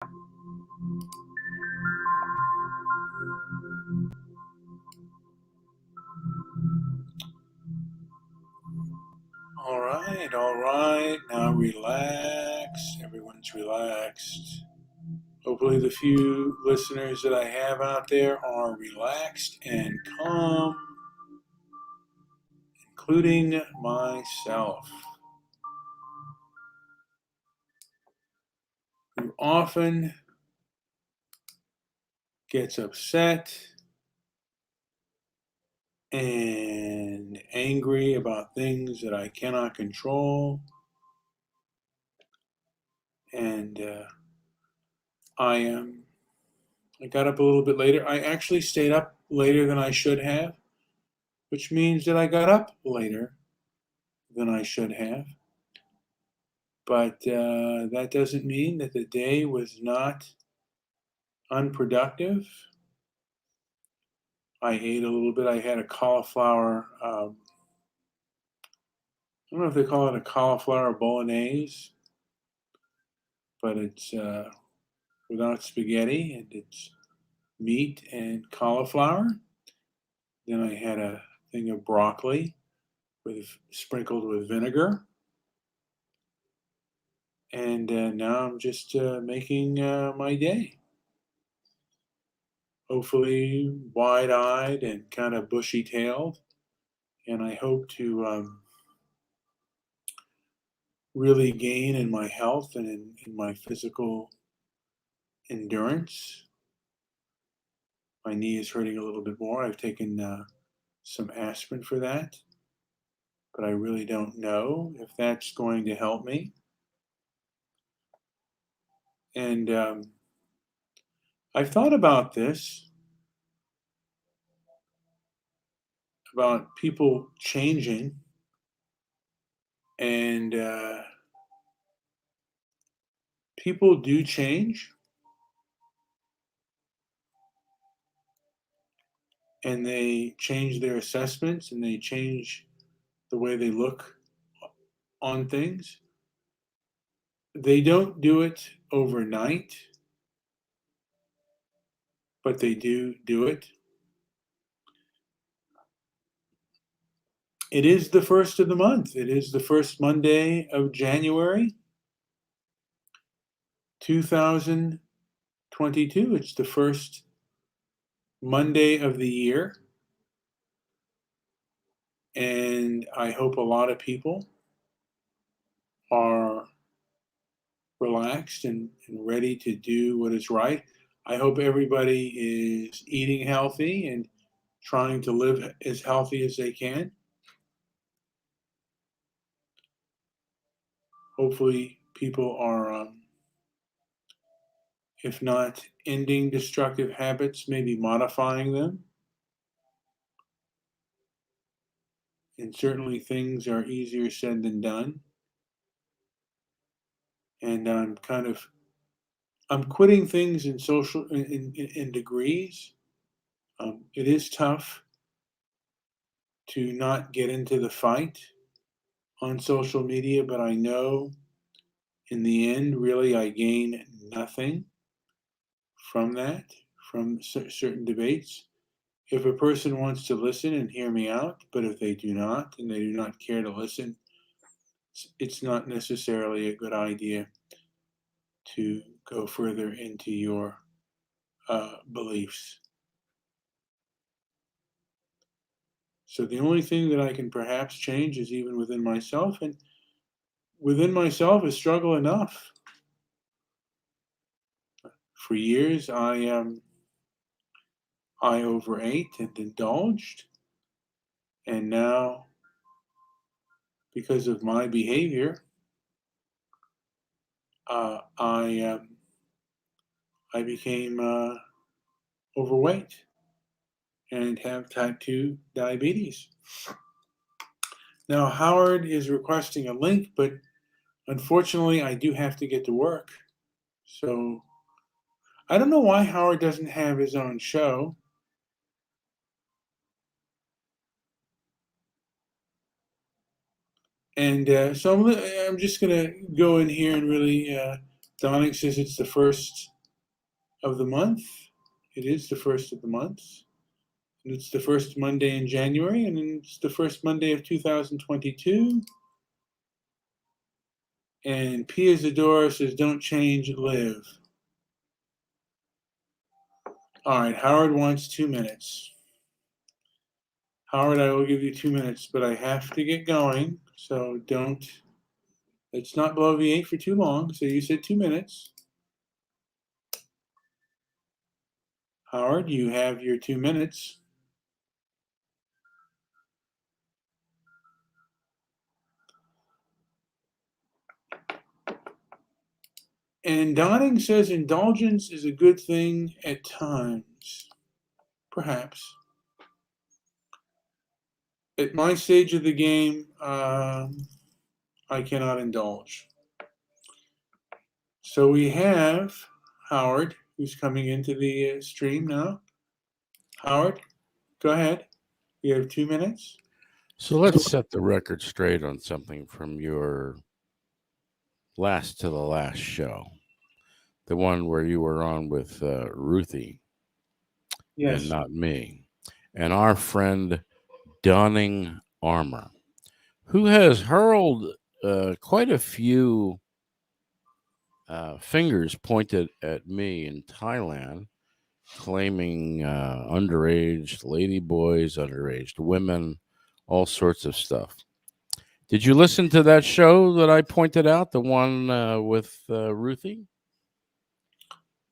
All right, all right. Now relax. Everyone's relaxed. Hopefully, the few listeners that I have out there are relaxed and calm, including myself, who often gets upset and angry about things that I cannot control. And I I got up a little bit later. I actually stayed up later than I should have, which means that I got up later than I should have. But that doesn't mean that the day was not unproductive. I ate a little bit. I had a cauliflower. I don't know if they call it a cauliflower bolognese, but it's without spaghetti, and it's meat and cauliflower. Then I had a thing of broccoli with sprinkled with vinegar, and now I'm just making my day. Hopefully, wide-eyed and kind of bushy-tailed, and I hope to really gain in my health and in my physical endurance. My knee is hurting a little bit more. I've taken some aspirin for that, but I really don't know if that's going to help me. And I've thought about this, about people changing, and people do change, and they change their assessments, and they change the way they look on things. They don't do it overnight, but they do it. It is the first of the month. It is the first Monday of January, 2022. It's the first Monday of the year. And I hope a lot of people are relaxed and ready to do what is right. I hope everybody is eating healthy and trying to live as healthy as they can. Hopefully, people are, if not ending destructive habits, maybe modifying them. And certainly, things are easier said than done. And I'm quitting things in social in degrees. It is tough to not get into the fight on social media, but I know in the end, really, I gain nothing from that, from certain debates. If a person wants to listen and hear me out, but if they do not and they do not care to listen, it's not necessarily a good idea to go further into your beliefs. So the only thing that I can perhaps change is even within myself, and within myself is struggle enough. For years, I overate and indulged, and now, because of my behavior, I became overweight and have type 2 diabetes. Now, Howard is requesting a link, but unfortunately, I do have to get to work. So I don't know why Howard doesn't have his own show. And so I'm just going to go in here and really Donick says it's the first of the month. It is the first of the month. And it's the first Monday in January, and it's the first Monday of 2022. And Pia Zadora says, don't change, live. All right, Howard wants 2 minutes. Howard, I will give you 2 minutes, but I have to get going, so let's not bloviate for too long. So you said 2 minutes. Howard, you have your 2 minutes. And Donning says indulgence is a good thing at times. Perhaps. At my stage of the game, I cannot indulge. So we have Howard, who's coming into the stream now. Howard, go ahead. You have 2 minutes. So let's set the record straight on something from your last to the last show. The one where you were on with Ruthie. Yes. And not me. And our friend Donning Armour, who has hurled quite a few fingers pointed at me in Thailand, claiming underage ladyboys, underage women, all sorts of stuff. Did you listen to that show that I pointed out, the one with Ruthie?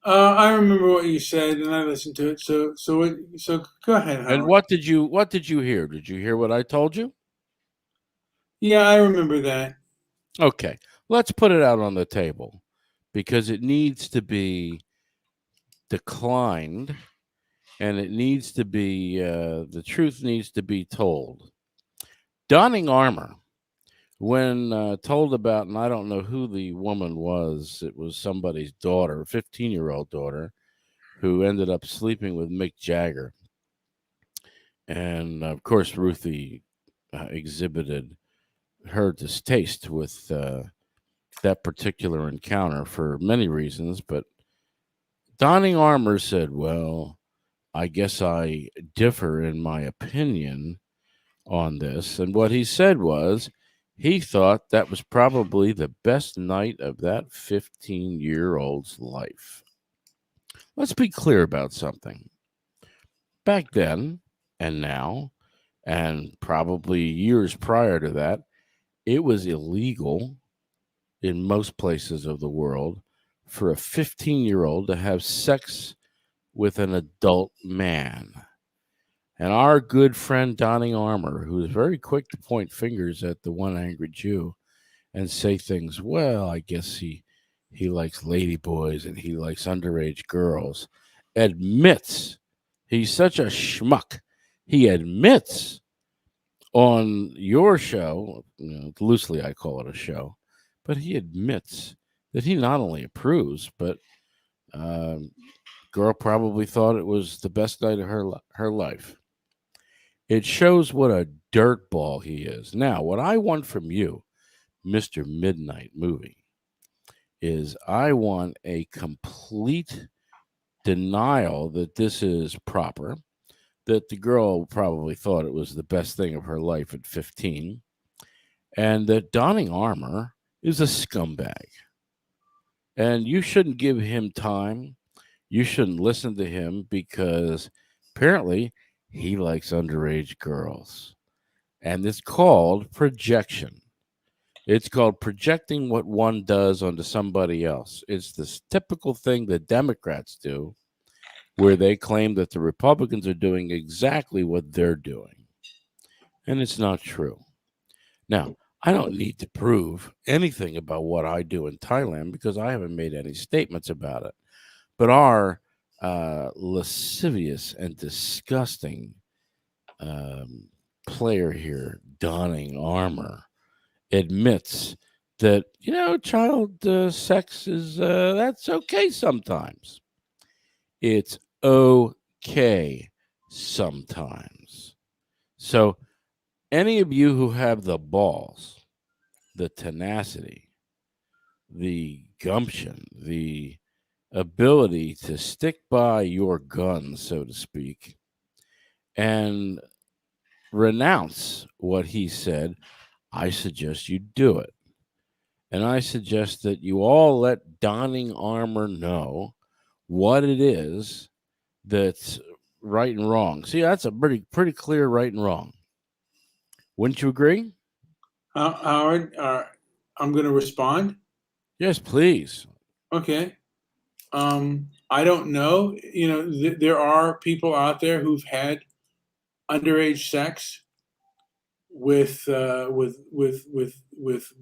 I remember what you said, and I listened to it. So go ahead, Howard. And what did you hear? Did you hear what I told you? Yeah, I remember that. Okay, let's put it out on the table because it needs to be declined, and it needs to be the truth needs to be told. Donning Armour, when told about, and I don't know who the woman was, it was somebody's daughter, 15-year-old daughter, who ended up sleeping with Mick Jagger. And of course, Ruthie exhibited her distaste with that particular encounter for many reasons. But Donning Armour said, well, I guess I differ in my opinion on this. And what he said was, he thought that was probably the best night of that 15-year-old's life. Let's be clear about something. Back then and now, and probably years prior to that, it was illegal in most places of the world for a 15-year-old to have sex with an adult man. And our good friend Donning Armour, who is very quick to point fingers at the one angry Jew and say things, well, I guess he likes ladyboys and he likes underage girls, admits he's such a schmuck. He admits on your show, loosely I call it a show, but he admits that he not only approves, but girl probably thought it was the best night of her life. It shows what a dirtball he is. Now, what I want from you, Mr. Midnight Movie, is I want a complete denial that this is proper, that the girl probably thought it was the best thing of her life at 15, and that Donning Armour is a scumbag. And you shouldn't give him time. You shouldn't listen to him because apparently he likes underage girls. And it's called projection. It's called projecting what one does onto somebody else. It's this typical thing that Democrats do, where they claim that the Republicans are doing exactly what they're doing. And it's not true. Now, I don't need to prove anything about what I do in Thailand because I haven't made any statements about it. But our lascivious and disgusting player here, Donning Armour, admits that, child sex is, that's okay sometimes. It's okay sometimes. So, any of you who have the balls, the tenacity the gumption, the ability to stick by your guns, so to speak, and renounce what he said, I suggest you do it. And I suggest that you all let Donning Armor know what it is that's right and wrong. See, that's a pretty clear right and wrong. Wouldn't you agree? Howard, I'm going to respond. Yes, please. Okay. I don't know. There are people out there who've had underage sex with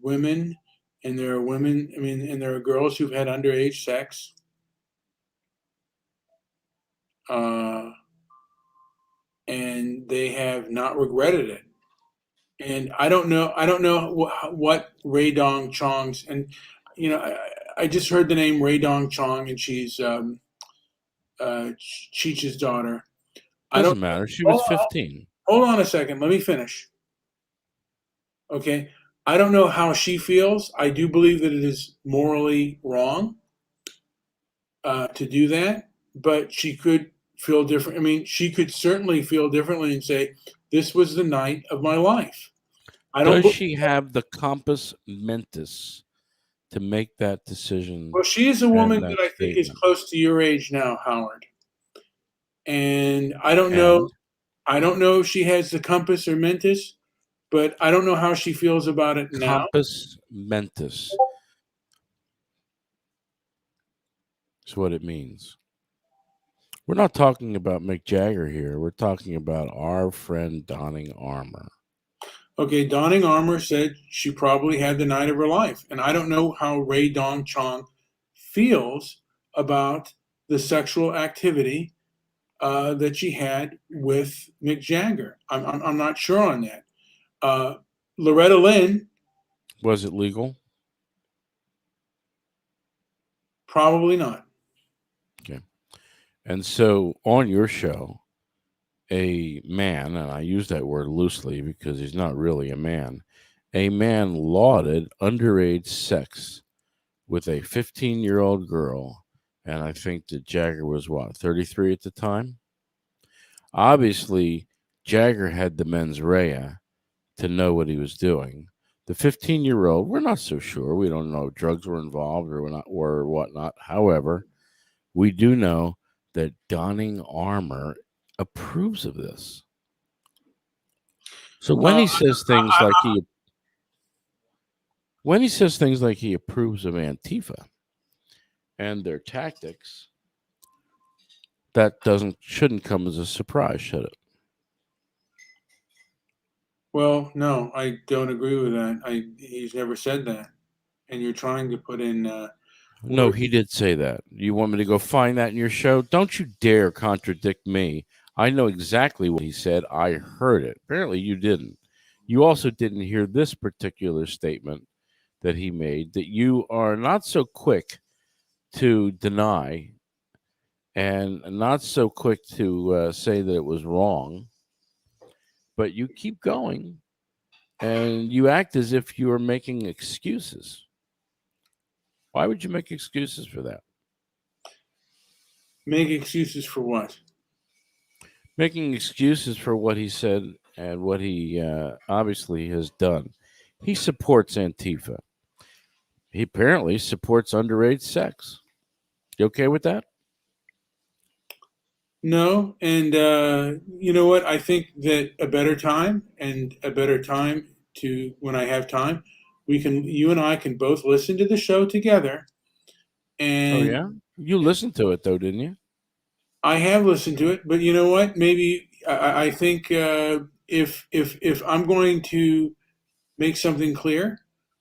women, and there are women. I mean, and there are girls who've had underage sex. Uh, and they have not regretted it. And I don't know. I don't know what Ray Dong Chong's. And I just heard the name Ray Dong Chong, and she's Cheech's daughter. I don't. Doesn't matter. She was Hold 15. hold on a second. Let me finish. Okay. I don't know how she feels. I do believe that it is morally wrong to do that, but she could feel different. I mean, she could certainly feel differently and say, "This was the night of my life." I don't. Does she have the compass mentis to make that decision Well, she is a and woman that that I think is statement? close to your age now, Howard. And I don't know. And I don't know if she has the compass or mentis, but I don't know how she feels about it now. compass mentis is what it means. We're not talking about Mick Jagger here. We're talking about our friend Donning Armor. Okay, Donning Armour said she probably had the night of her life, and I don't know how Ray Dong Chong feels about the sexual activity that she had with Mick Jagger. I'm not sure on that. Uh, Loretta Lynn, Was it legal? probably not. Okay. And so on your show, a man, and I use that word loosely because he's not really a man lauded underage sex with a 15-year-old girl. And I think that Jagger was what, 33 at the time? Obviously, Jagger had the mens rea to know what he was doing. The 15-year-old, we're not so sure. We don't know if drugs were involved or whatnot. However, we do know that Donning Armor approves of this. So Uh, when he says things like he approves of Antifa and their tactics, that doesn't shouldn't come as a surprise, should it? well, no, I don't agree with that. He's never said that, and you're trying to put in No, words. he did say that. You want me to go find that in your show? Don't you dare contradict me. I know exactly what he said. I heard it. Apparently, you didn't. You also didn't hear this particular statement that he made that you are not so quick to deny and not so quick to say that it was wrong, but you keep going and you act as if you are making excuses. Why would you make excuses for that? Make excuses for what? Making excuses for what he said and what he obviously has done. He supports Antifa. He apparently supports underage sex. You okay with that? No, and you know what? I think that a better time to when I have time, you and I can both listen to the show together. Oh, And yeah? You listened to it, though, didn't you? I have listened to it, but you know what? Maybe I think if I'm going to make something clear,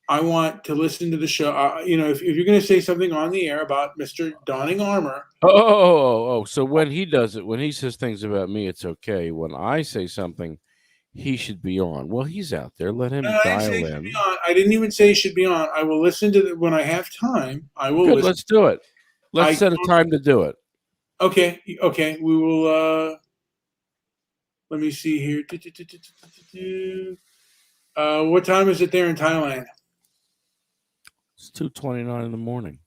I want to listen to the show. If you're going to say something on the air about Mr. Donning Armor, Oh. So when he does it, when he says things about me, it's okay. When I say something, he should be on. Well, he's out there. Let no, him I didn't say dial it should be in. on. I didn't even say it should be on. I will listen to when I have time. I will Good. listen. Let's do it. Let's I set a time to do it. okay, okay. We will. Let me see here. What time is it there in Thailand? It's 2:29 in the morning.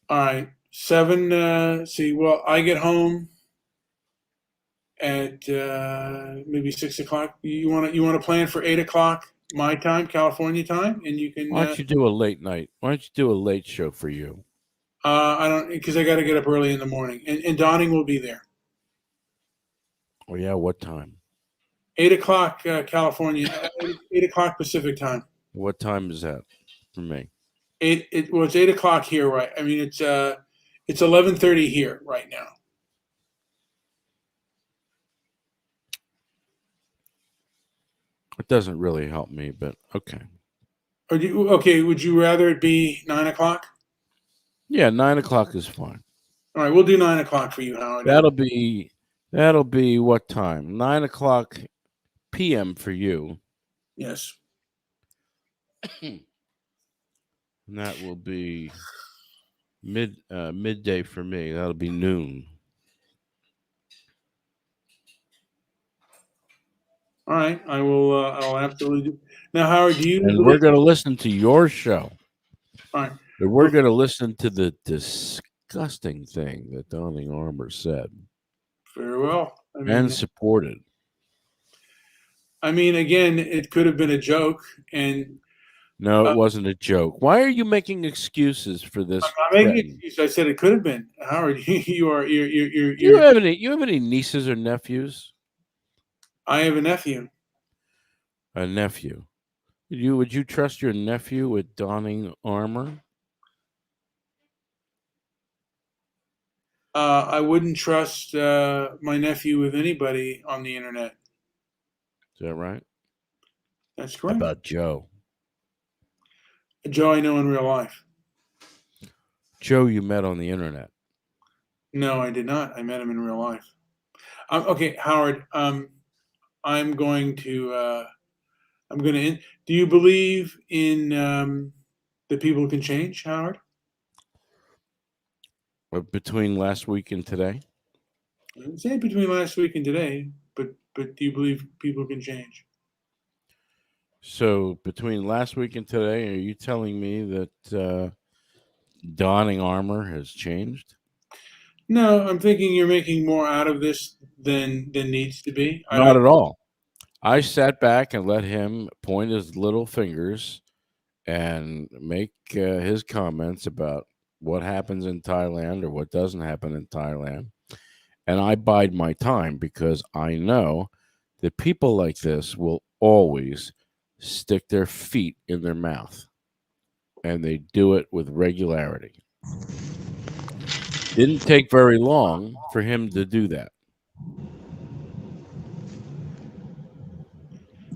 All right, 7. Well, I get home at maybe 6 o'clock. You want to plan for 8 o'clock my time, California time, and you can. Why don't you do a late night? Why don't you do a late show for you? I don't, because I got to get up early in the morning, and Donning will be there. Oh yeah, what time? 8 o'clock California, 8 o'clock Pacific time. What time is that for me? It's 8 o'clock here, right? I mean, it's 11:30 here right now. It doesn't really help me, but okay. Okay? Would you rather it be 9 o'clock? Yeah, 9 o'clock is fine. All right, we'll do 9 o'clock for you, Howard. That'll be what time? 9 o'clock p.m. for you. Yes. And that will be midday for me. That'll be noon. All right, I will. I'll absolutely do. Now, Howard, do you And believe? we're going to listen to your show. All right. And we're going to listen to the disgusting thing that Donning Armour said Very well. and supported. I mean, again, it could have been a joke, and No, it wasn't a joke. Why are you making excuses for this? I'm not making excuses. I said it could have been. Howard, you're. Do you have any nieces or nephews? I have a nephew. A nephew. Would you trust your nephew with donning armor? I wouldn't trust my nephew with anybody on the internet. Is that right? That's How correct. about Joe? Joe, I know in real life. Joe, you met on the internet. No, I did not. I met him in real life. Okay, Howard. I'm going to. Do you believe in that people can change, Howard? Between last week and today? I didn't say between last week and today, but do you believe people can change? So between last week and today, are you telling me that donning armor has changed? No, I'm thinking you're making more out of this than needs to be. Not at all. I sat back and let him point his little fingers and make his comments about what happens in Thailand or what doesn't happen in Thailand. And I bide my time because I know that people like this will always stick their feet in their mouth. And they do it with regularity. Didn't take very long for him to do that.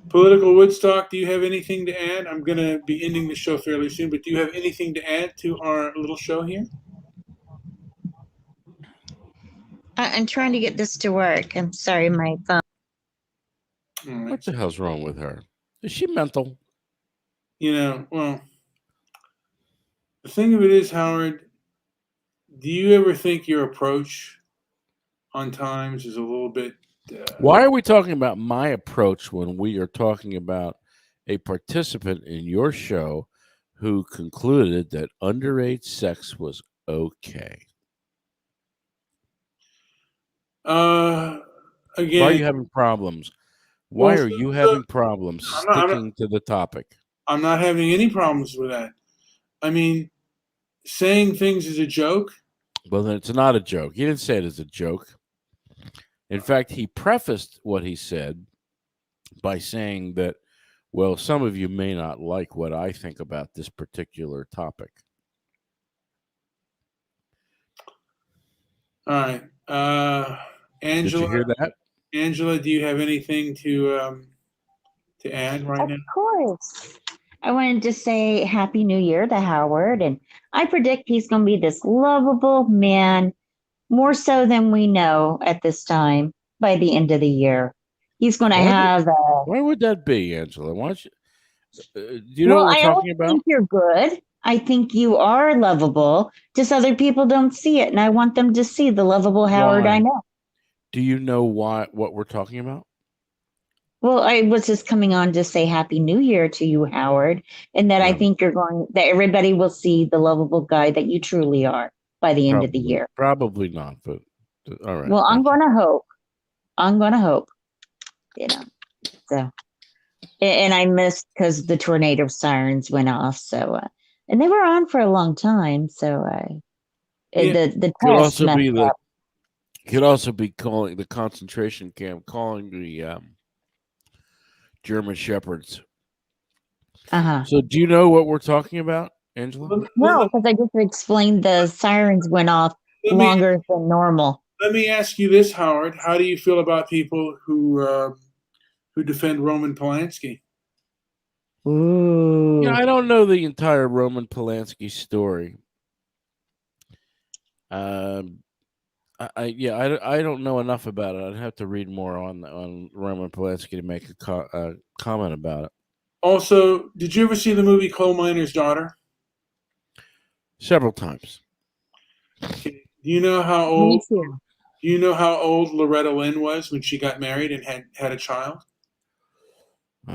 Political Woodstock, do you have anything to add? I'm going to be ending the show fairly soon, but do you have anything to add to our little show here? I'm trying to get this to work. I'm sorry, my phone. Right. What the hell's wrong with her? Is she mental? Well, the thing of it is, Howard, do you ever think your approach on times is a little bit... Why are we talking about my approach when we are talking about a participant in your show who concluded that underage sex was okay? Again, why are you having problems? Why are you having problems sticking to the topic? I'm not having any problems with that. I mean, saying things is a joke. Well, then it's not a joke. He didn't say it as a joke. In fact, he prefaced what he said by saying that, well, some of you may not like what I think about this particular topic. All right. Angela, did you hear that? Angela, do you have anything to add right now? Of course. I wanted to say Happy New Year to Howard, and I predict he's going to be this lovable man, more so than we know at this time by the end of the year. He's going to have. Why would that be, Angela? Why don't you? Do you know what we're talking about? I think you're good. I think you are lovable. Just other people don't see it, and I want them to see the lovable Howard I know. Do you know what we're talking about? Well, I was just coming on to say Happy New Year to you, Howard, and that I No, think that everybody will see the lovable guy that you truly are by the end of the year. probably not, but all right. Well, I'm Thank you. going to hope. I'm going to hope, you know. So, and I missed because the tornado sirens went off. So, and they were on for a long time. So, Yeah. the Could test also messed be the up. could also be calling the concentration camp, calling the German shepherds. Uh-huh. So, do you know what we're talking about, Angela? Well, No, because I just explained the sirens went off let me longer than normal. let me ask you this, Howard. How do you feel about people who defend Roman Polanski? Ooh. I don't know the entire Roman Polanski story. Um, I don't know enough about it. I'd have to read more on Roman Polanski to make a comment about it. Also, did you ever see the movie Coal Miner's Daughter? Several times. Okay. Do you know how Me old? too. Do you know how old Loretta Lynn was when she got married and had a child?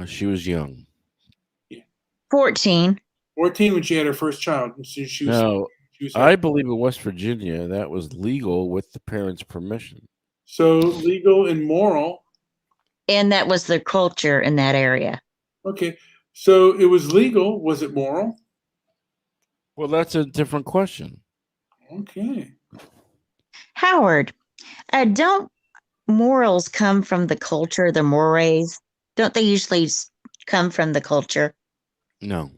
She was young. Yeah. 14. 14 when she had her first child. And she was No, she was I believe in West Virginia that was legal with the parents' permission. so legal and moral. And that was the culture in that area. Okay. So it was legal. Was it moral? Well, that's a different question. Okay. Howard, don't morals come from the culture, the mores? Don't they usually come from the culture? No,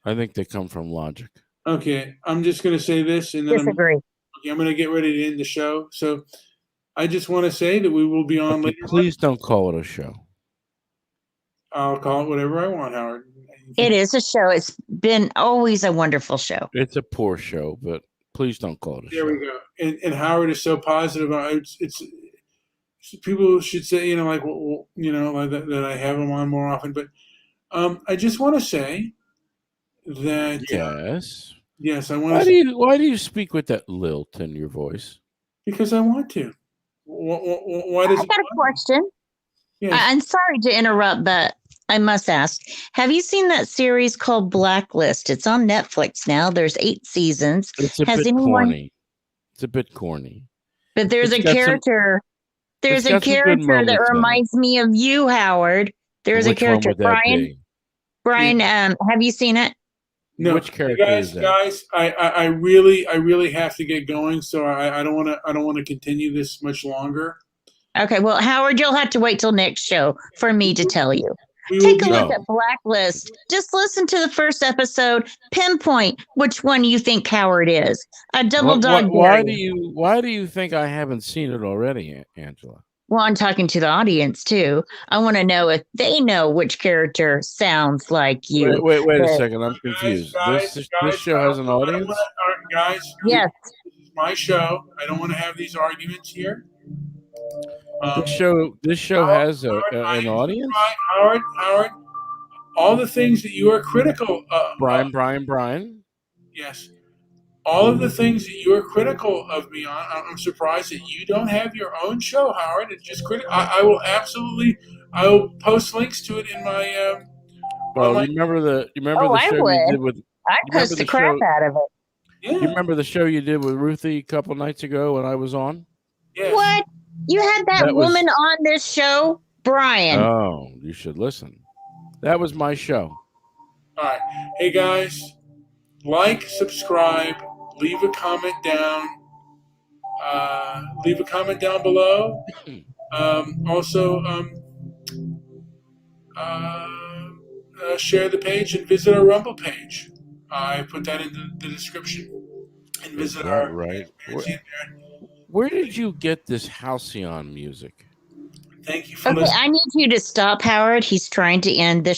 I think they come from logic. Okay. I'm just going to say this, and then Disagree. I'm going to get ready to end the show. So I just want to say that we will be on Okay, later. please don't call it a show. I'll call it whatever I want, Howard. It is a show. It's been always a wonderful show. It's a poor show, but please don't call it a There show. we go. And Howard is so positive. It's people should say, like, well, like that I have him on more often. But I just want to say that Yes. yes, I want to Why do you speak with that lilt in your voice? because I want to. Why I does got a question. Yes. I'm sorry to interrupt, but I must ask, have you seen that series called Blacklist? It's on Netflix now. There's 8 seasons. It's a Has bit anyone? corny. It's a bit corny. But there's It's a got some. character. There's It's a got some good character that moments in it. reminds me of you, Howard. There's a Which one character, would that Brian. be? Brian, have you seen it? No, Which character is that? guys, I really have to get going, so I don't want to continue this much longer. Okay, well, Howard, you'll have to wait till next show for me to tell you. We will Take a be look No. at Blacklist. Just listen to the first episode. Pinpoint which one you think Howard is. A double dog Why dare do you. you think I haven't seen it already, Angela? Well, I'm talking to the audience too. I want to know if they know which character sounds like you. Wait a The- second. I'm confused. This show has an audience. Guys, yes, this is my show. I don't want to have these arguments here. This show has an audience. Howard, all the things that you are critical of. Brian. Yes. All of the things that you are critical of me on, I'm surprised that you don't have your own show, Howard. It's just critical. I will post links to it in my. Well, you remember the I show you would. did with. I You remember post the the crap show? out of it. Yeah. You remember the show you did with Ruthie a couple nights ago when I was on? Yes. What? You had that That was- woman on this show, Brian. Oh, you should listen. That was my show. All right. Hey guys, like, subscribe, leave a comment down. Leave a comment down below. Also, share the page and visit our Rumble page. I put that in the description. And Is visit that our right? transparency. Where did you get this halcyon music? Thank you for Okay, listening. I need you to stop, Howard. He's trying to end the